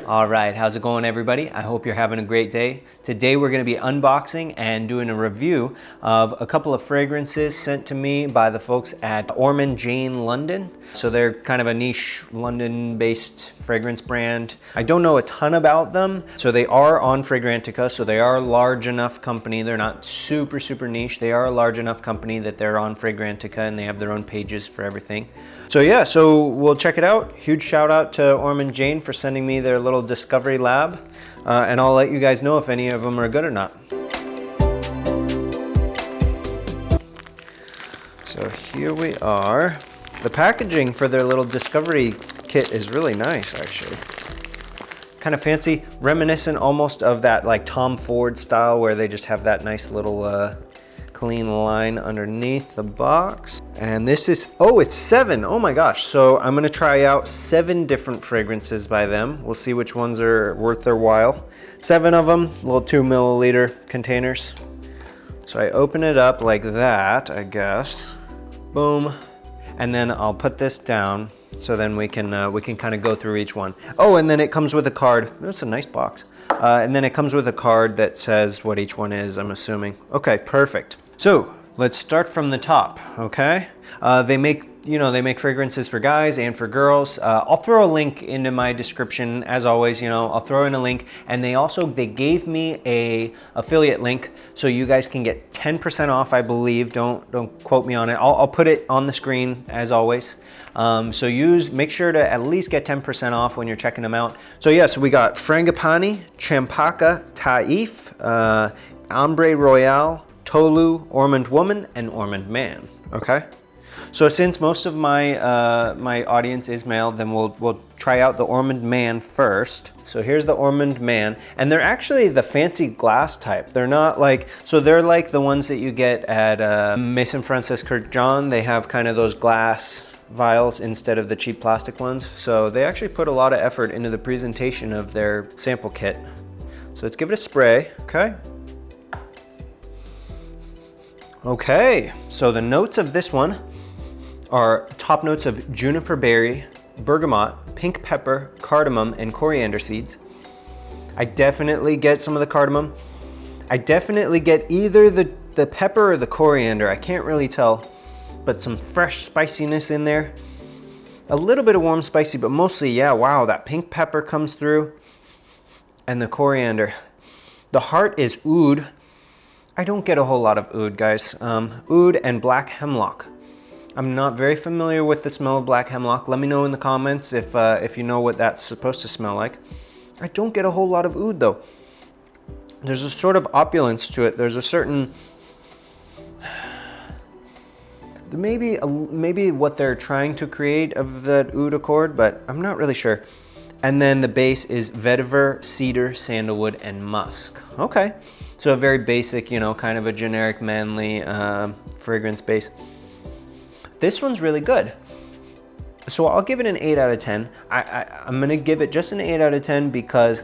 All right, how's it going, everybody? I hope you're having a great day. Today we're going to be unboxing and doing a review of a couple of fragrances sent to me by the folks at Ormonde Jayne London. So they're kind of a niche London-based fragrance brand. I don't know a ton about them. So they are on Fragrantica, so they are a large enough company. They're not super niche. They are a large enough company that they're on Fragrantica and they have their own pages for everything. So yeah, so we'll check it out. Huge shout out to Ormonde Jayne for sending me their little discovery lab. And I'll let you guys know if any of them are good or not. So here we are. The packaging for their little discovery kit is really nice, actually. Kind of fancy, reminiscent almost of that like Tom Ford style where they just have that nice little clean line underneath the box. And this is, oh, it's 7. Oh my gosh. So I'm gonna try out 7 different fragrances by them. We'll see which ones are worth their while. 7 of them, little 2 milliliter containers. So I open it up like that, I guess. Boom. And then I'll put this down so then we can kind of go through each one. Oh, and then it comes with a card. That's a nice box. And then it comes with a card that says what each one is, I'm assuming. Okay, perfect. So let's start from the top, okay? They make fragrances for guys and for girls. I'll throw a link into my description as always. I'll throw in a link, and they gave me a affiliate link so you guys can get 10% off, I believe. Don't quote me on it. I'll put it on the screen as always. So make sure to at least get 10% off when you're checking them out. So yes, we got Frangipani, Champaca, Taif, Ombre Royale, Tolu, Ormonde Woman, and Ormonde Man. Okay. So since most of my my audience is male, then we'll try out the Ormonde Man first. So here's the Ormonde Man, and they're actually the fancy glass type. They're not like, so they're like the ones that you get at Maison Francis Kurkdjian. They have kind of those glass vials instead of the cheap plastic ones. So they actually put a lot of effort into the presentation of their sample kit. So let's give it a spray, okay? Okay, so the notes of this one are top notes of juniper berry, bergamot, pink pepper, cardamom, and coriander seeds. I definitely get some of the cardamom. I definitely get either the pepper or the coriander. I can't really tell, but some fresh spiciness in there. A little bit of warm spicy, but mostly, yeah, wow, that pink pepper comes through and the coriander. The heart is oud. I don't get a whole lot of oud, guys. Oud and black hemlock. I'm not very familiar with the smell of black hemlock. Let me know in the comments if you know what that's supposed to smell like. I don't get a whole lot of oud though. There's a sort of opulence to it. There's a certain, maybe what they're trying to create of that oud accord, but I'm not really sure. And then the base is vetiver, cedar, sandalwood, and musk. Okay, so a very basic, kind of a generic manly fragrance base. This one's really good. So I'll give it an 8 out of 10. I'm gonna give it just an 8 out of 10 because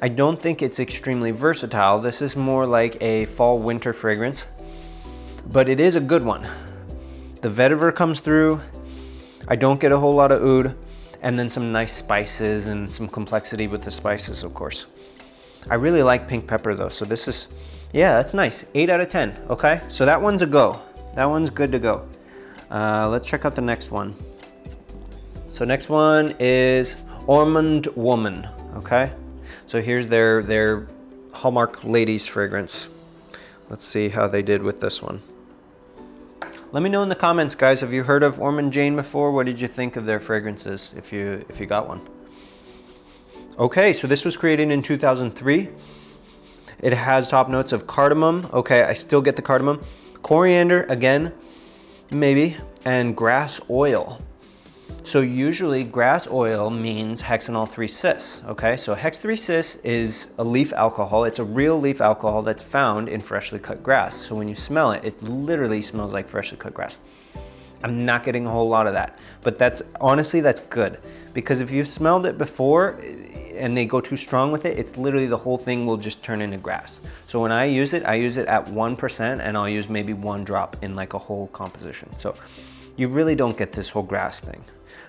I don't think it's extremely versatile. This is more like a fall winter fragrance, but it is a good one. The vetiver comes through. I don't get a whole lot of oud, and then some nice spices and some complexity with the spices, of course. I really like pink pepper though, so this is, yeah, that's nice. 8 out of 10, okay? So that one's a go. That one's good to go. Let's check out the next one. So next one is Ormonde Woman, okay? So here's their Hallmark Ladies fragrance. Let's see how they did with this one. Let me know in the comments, guys. Have you heard of Ormonde Jayne before? What did you think of their fragrances, if you got one? Okay, so this was created in 2003. It has top notes of cardamom. Okay, I still get the cardamom. Coriander, again, maybe, and grass oil. So usually grass oil means hexanol 3-cis, okay? So hex 3-cis is a leaf alcohol. It's a real leaf alcohol that's found in freshly cut grass. So when you smell it, it literally smells like freshly cut grass. I'm not getting a whole lot of that, but honestly, that's good. Because if you've smelled it before and they go too strong with it, it's literally the whole thing will just turn into grass. So when I use it at 1%, and I'll use maybe 1 drop in like a whole composition. So you really don't get this whole grass thing.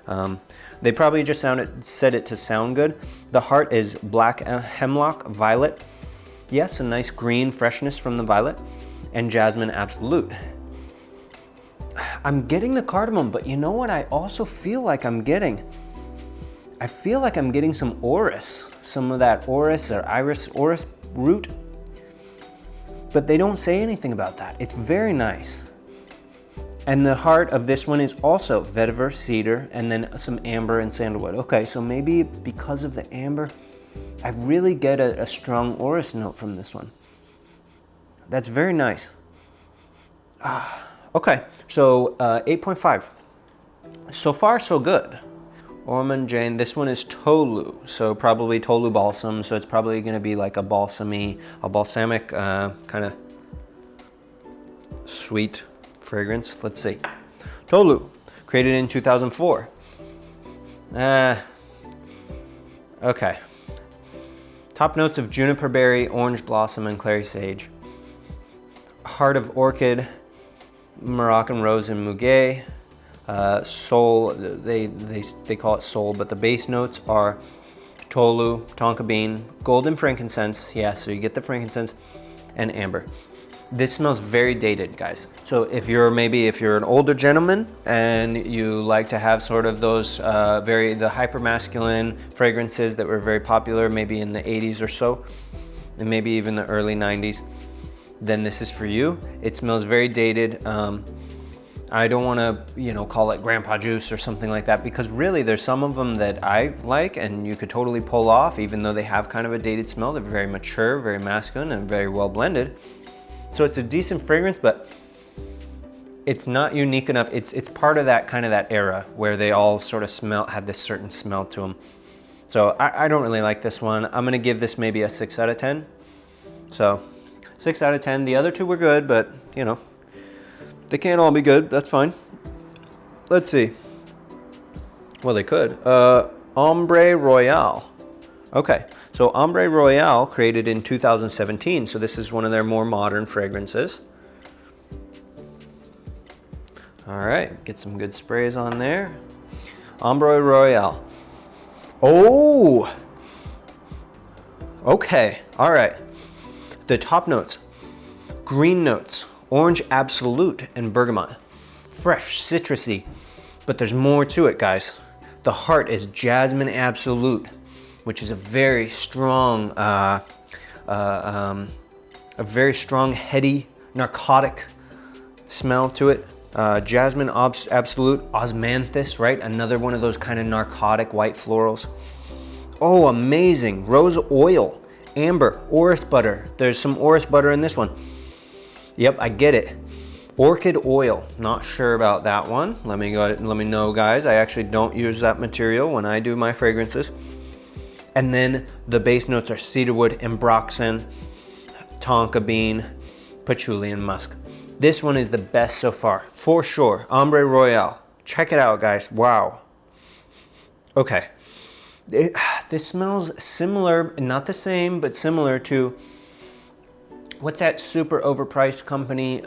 They probably just said it to sound good. The heart is black hemlock, violet. Yes, a nice green freshness from the violet, and jasmine absolute. I'm getting the cardamom, but you know what I also feel like I'm getting? I feel like I'm getting some orris, some of that orris or orris root, but they don't say anything about that. It's very nice. And the heart of this one is also vetiver, cedar, and then some amber and sandalwood. Okay, so maybe because of the amber, I really get a strong orris note from this one. That's very nice. Okay, so 8.5. So far, so good. Ormonde Jayne, this one is Tolu, so probably Tolu balsam, so it's probably gonna be like a balsamic kind of sweet fragrance. Let's see. Tolu, created in 2004. Okay. Top notes of juniper berry, orange blossom, and clary sage. Heart of orchid, Moroccan rose and muguet. Soul, they call it soul, but the base notes are Tolu, tonka bean, golden frankincense. Yeah, so you get the frankincense, and amber. This smells very dated, guys. So if you're an older gentleman and you like to have sort of those the hyper masculine fragrances that were very popular maybe in the 80s or so, and maybe even the early 90s, then this is for you. It smells very dated. I don't want to, call it grandpa juice or something like that, because really there's some of them that I like and you could totally pull off, even though they have kind of a dated smell. They're very mature, very masculine, and very well blended. So it's a decent fragrance, but it's not unique enough. It's part of that kind of that era where they all sort of had this certain smell to them. So I don't really like this one. I'm gonna give this maybe a 6 out of 10. So 6 out of 10. The other two were good, but they can't all be good. That's fine. Let's see. Well, they could. Ombre Royale. Okay, so Ombre Royale created in 2017. So this is one of their more modern fragrances. All right, get some good sprays on there. Ombre Royale. Oh, okay, all right. The top notes, green notes, orange absolute, and bergamot. Fresh, citrusy, but there's more to it, guys. The heart is jasmine absolute, which is a very strong, heady, narcotic smell to it. Jasmine absolute, osmanthus, right? Another one of those kind of narcotic white florals. Oh, amazing. Rose oil, amber, orris butter. There's some orris butter in this one. Yep, I get it. Orchid oil, not sure about that one. Let me know, guys. I actually don't use that material when I do my fragrances. And then the base notes are cedarwood, ambroxan, tonka bean, patchouli, and musk. This one is the best so far, for sure. Ombre Royale. Check it out, guys. Wow. Okay. This smells similar, not the same, but similar to, what's that super overpriced company?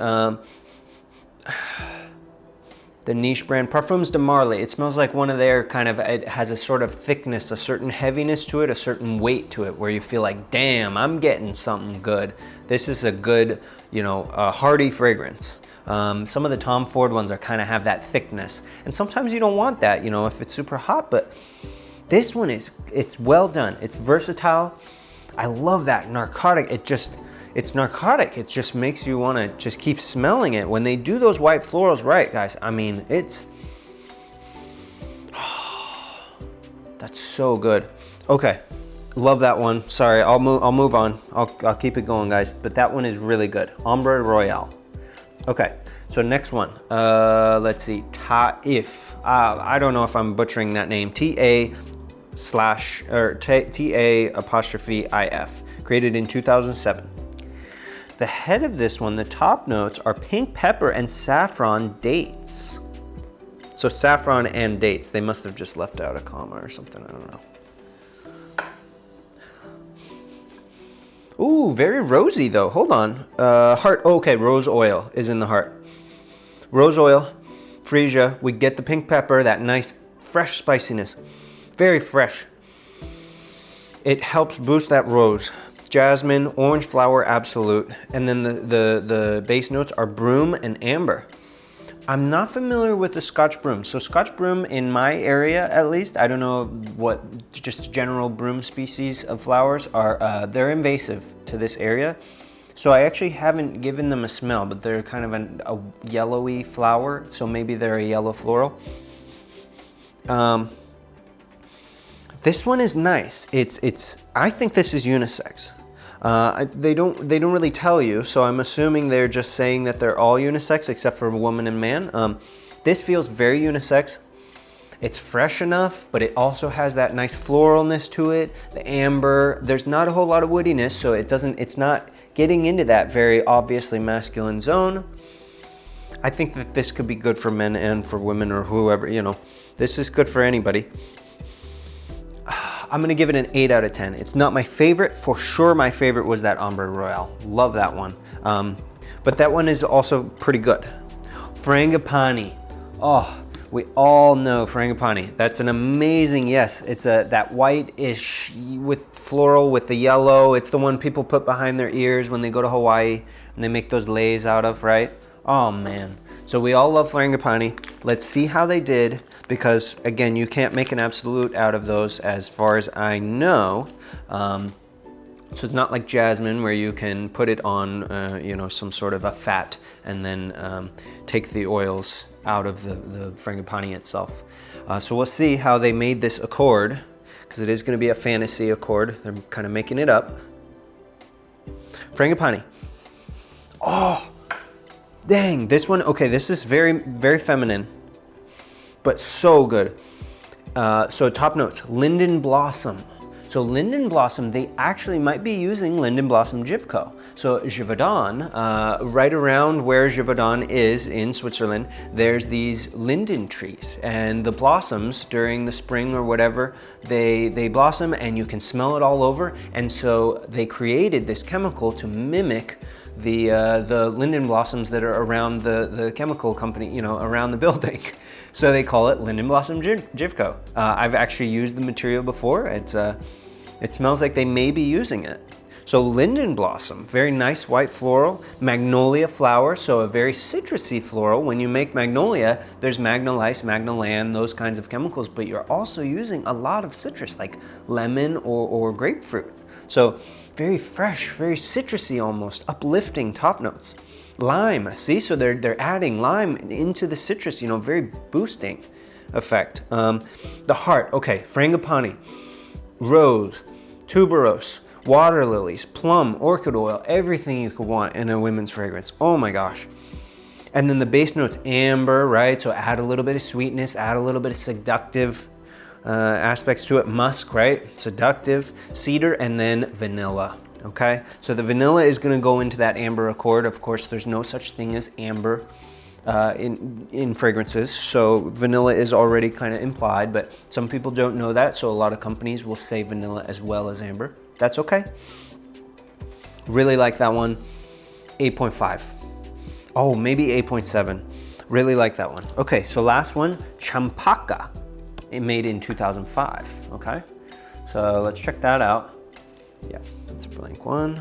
The niche brand, Parfums de Marly. It smells like one of their it has a sort of thickness, a certain heaviness to it, a certain weight to it, where you feel like, damn, I'm getting something good. This is a good, a hearty fragrance. Some of the Tom Ford ones have that thickness. And sometimes you don't want that, if it's super hot, but this one it's well done. It's versatile. I love that narcotic. It's narcotic. It just makes you want to just keep smelling it. When they do those white florals right, guys, I mean, that's so good. Okay, love that one. Sorry, I'll move on. I'll keep it going, guys. But that one is really good. Ombre Royale. Okay, so next one. Let's see. Taif. I don't know if I'm butchering that name. TA''IF. Created in 2007. The head of this one, the top notes are pink pepper and saffron dates. So saffron and dates, they must have just left out a comma or something, I don't know. Ooh, very rosy though, hold on. Heart, okay, rose oil is in the heart. Rose oil, freesia, we get the pink pepper, that nice fresh spiciness, very fresh. It helps boost that rose. Jasmine, orange flower absolute, and then the base notes are broom and amber. I'm not familiar with the Scotch broom. So Scotch broom in my area, at least, I don't know what just general broom species of flowers are. They're invasive to this area. So I actually haven't given them a smell, but they're kind of a yellowy flower. So maybe they're a yellow floral. This one is nice. I think this is unisex. They don't really tell you, so I'm assuming they're just saying that they're all unisex except for woman and man. This feels very unisex. It's fresh enough, but it also has that nice floralness to it. The amber, there's not a whole lot of woodiness, so it's not getting into that very obviously masculine zone. I think that this could be good for men and for women or whoever, you know. This is good for anybody. I'm gonna give it an 8 out of 10. It's not my favorite. For sure my favorite was that Ombre Royale. Love that one. But that one is also pretty good. Frangipani. Oh, we all know Frangipani. That's an amazing, yes. It's that white-ish with floral with the yellow. It's the one people put behind their ears when they go to Hawaii and they make those leis out of, right? Oh man. So we all love Frangipani. Let's see how they did, because again, you can't make an absolute out of those as far as I know. So it's not like jasmine where you can put it on, you know, some sort of a fat and then take the oils out of the Frangipani itself. So we'll see how they made this accord, because it is going to be a fantasy accord. They're kind of making it up. Frangipani. Oh! Dang, this one, okay, this is very, very feminine, but so good. So top notes, linden blossom. So linden blossom, they actually might be using linden blossom Givco. So Givaudan, right around where Givaudan is in Switzerland, there's these linden trees, and the blossoms during the spring or whatever, they blossom and you can smell it all over. And so they created this chemical to mimic the linden blossoms that are around the chemical company, you know, around the building. So they call it linden blossom Givco. I've actually used the material before. It smells like they may be using it. So linden blossom, very nice white floral. Magnolia flower, so a very citrusy floral. When you make magnolia, there's magnolice, magnolan, those kinds of chemicals, but you're also using a lot of citrus like lemon or grapefruit. So very fresh, very citrusy almost, uplifting top notes. Lime, see, so they're adding lime into the citrus, you know, very boosting effect. The heart, okay, Frangipani, rose, tuberose, water lilies, plum, orchid oil, everything you could want in a women's fragrance. Oh my gosh. And then the base notes, amber, right? So add a little bit of sweetness, add a little bit of seductive aspects to it. Musk, right? Seductive, cedar, and then vanilla. Okay, so the vanilla is going to go into that amber accord. Of course, there's no such thing as amber in fragrances, so vanilla is already kind of implied, but some people don't know that, so a lot of companies will say vanilla as well as amber. That's okay. Really like that one. 8.5. Oh, maybe 8.7. Really like that one. Okay, so last one, Champaca. It made in 2005, okay? So let's check that out. Yeah, that's a blank one.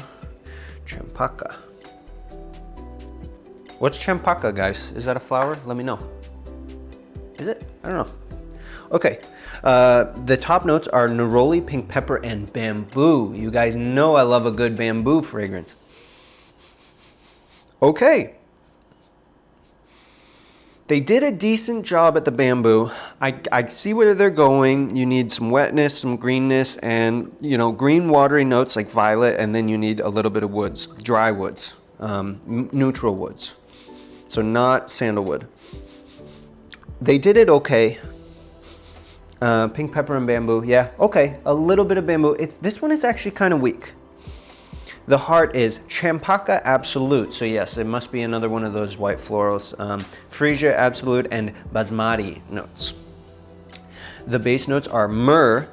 Champaca. What's Champaca, guys? Is that a flower? Let me know. Is it? I don't know. Okay, the top notes are neroli, pink pepper, and bamboo. You guys know I love a good bamboo fragrance. Okay. They did a decent job at the bamboo. I see where they're going. You need some wetness, some greenness, and you know, green watery notes like violet, and then you need a little bit of woods, dry woods, neutral woods. So not sandalwood. They did it okay. Pink pepper and bamboo, yeah, okay. A little bit of bamboo. This one is actually kind of weak. The heart is Champaca Absolute. So yes, it must be another one of those white florals. Freesia Absolute and Basmati notes. The base notes are myrrh.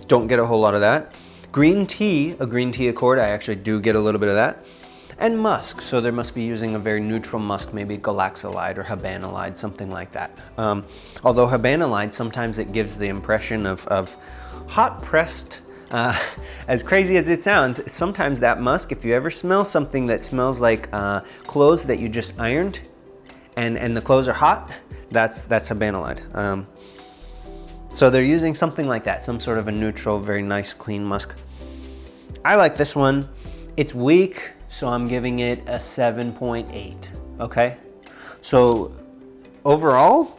Don't get a whole lot of that. Green tea, a green tea accord. I actually do get a little bit of that. And musk, so they must be using a very neutral musk, maybe galaxolide or habanolide, something like that. Although habanolide, sometimes it gives the impression of hot pressed, as crazy as it sounds, sometimes that musk, if you ever smell something that smells like clothes that you just ironed and the clothes are hot, that's habanolide. So they're using something like that, some sort of a neutral, very nice, clean musk. I like this one. It's weak, so I'm giving it a 7.8, okay? So overall,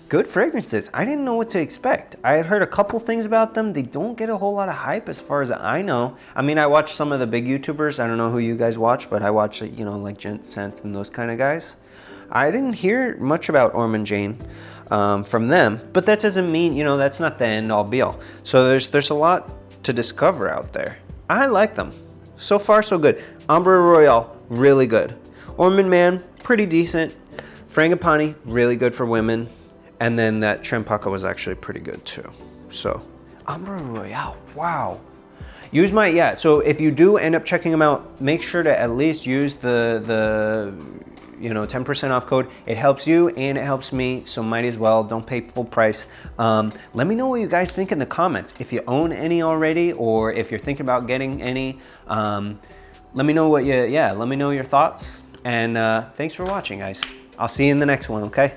good fragrances. I didn't know what to expect. I had heard a couple things about them. They don't get a whole lot of hype as far as I know. I mean, I watch some of the big YouTubers. I don't know who you guys watch, but I watch, you know, like Gent Sense and those kind of guys. I didn't hear much about Ormonde Jayne from them, but that doesn't mean, you know, that's not the end all be all. So there's a lot to discover out there. I like them. So far, so good. Ombre Royale, really good. Ormond Man, pretty decent. Frangipani, really good for women. And then that Champaca was actually pretty good too. So, Ombre Royale, wow. Use my, yeah, so if you do end up checking them out, make sure to at least use the you know, 10% off code. It helps you and it helps me, so might as well. Don't pay full price. Let me know what you guys think in the comments. If you own any already, or if you're thinking about getting any, let me know what let me know your thoughts. And thanks for watching, guys. I'll see you in the next one, okay?